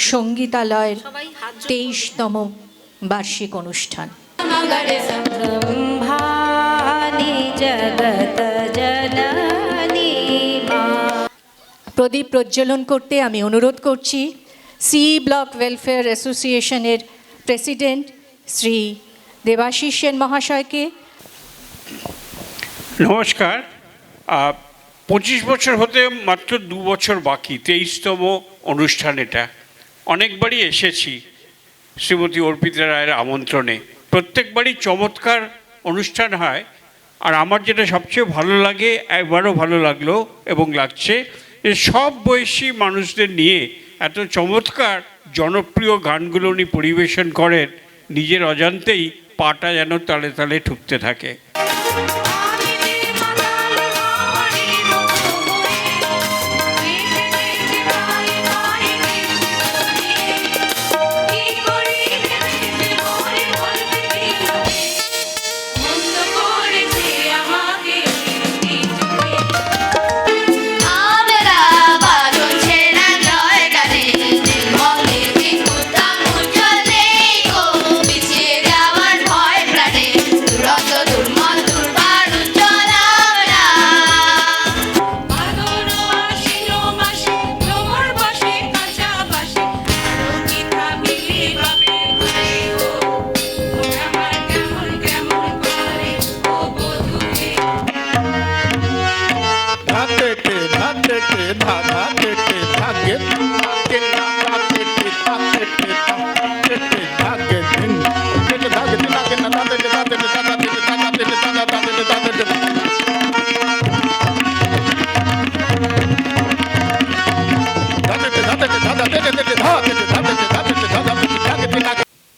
সঙ্গীতালয়ের 23তম বার্ষিক অনুষ্ঠান। প্রদীপ প্রজ্বলন করতে আমি অনুরোধ করছি সি ব্লক ওয়েলফেয়ার অ্যাসোসিয়েশনের প্রেসিডেন্ট শ্রী দেবাশিস সেন মহাশয়কে। নমস্কার। 25 বছর হতে মাত্র 2 বছর বাকি, 23তম অনুষ্ঠান এটা। অনেকবারই এসেছি শ্রীমতী অর্পিতা রায়ের আমন্ত্রণে, প্রত্যেকবারই চমৎকার অনুষ্ঠান হয়। আর আমার যেটা সবচেয়ে ভালো লাগে, একবারও ভালো লাগলো এবং লাগছে, যে সব বয়সী মানুষদের নিয়ে এত চমৎকার জনপ্রিয় গানগুলো উনি পরিবেশন করেন, নিজের অজান্তেই পাটা যেন তালে তালে ঠুকতে থাকে।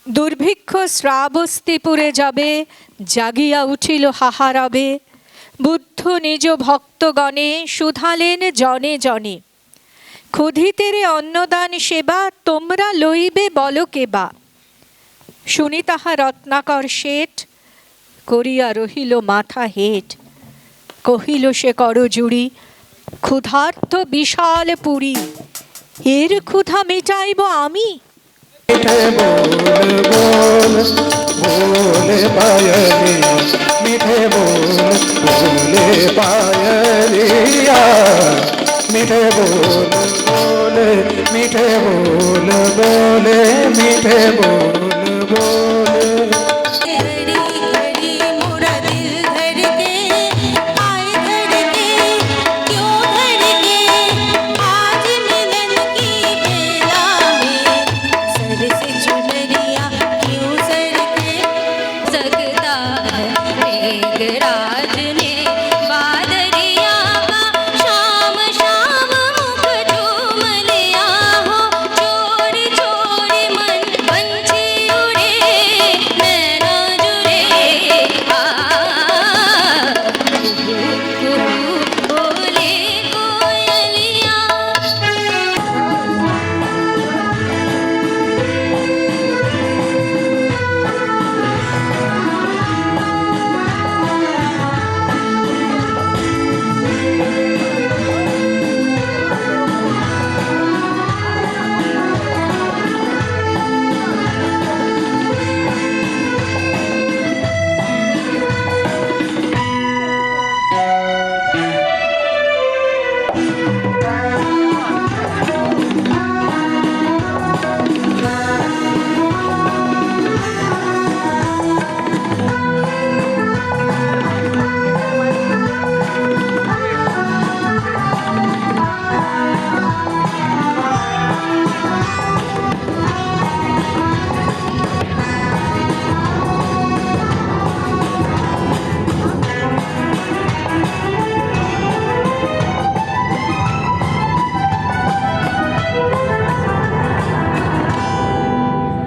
দুর্ভিক্ষ শ্রাবস্তিপুরে যাবে, জাগিয়া উঠিল হাহারবে। বুদ্ধ নিজ ভক্তগণে শুধালেন জনে জনে। ক্ষুধিতেরে অন্নদান সেবা, তোমরা লইবে বল কেবা। শুনি তাহা রত্নাকর শেঠ, করিয়া রহিল মাথা হেট। কহিল সে করজুড়ি, ক্ষুধার্ত বিশাল পুরী। এর ক্ষুধা মেটাইব আমি। মিঠে बोल बोल बोले पायलिया, मिठे बोल बोले पायलिया, मिठे बोल बोले, मिठे बोल बोले, मिठे बोल बोले।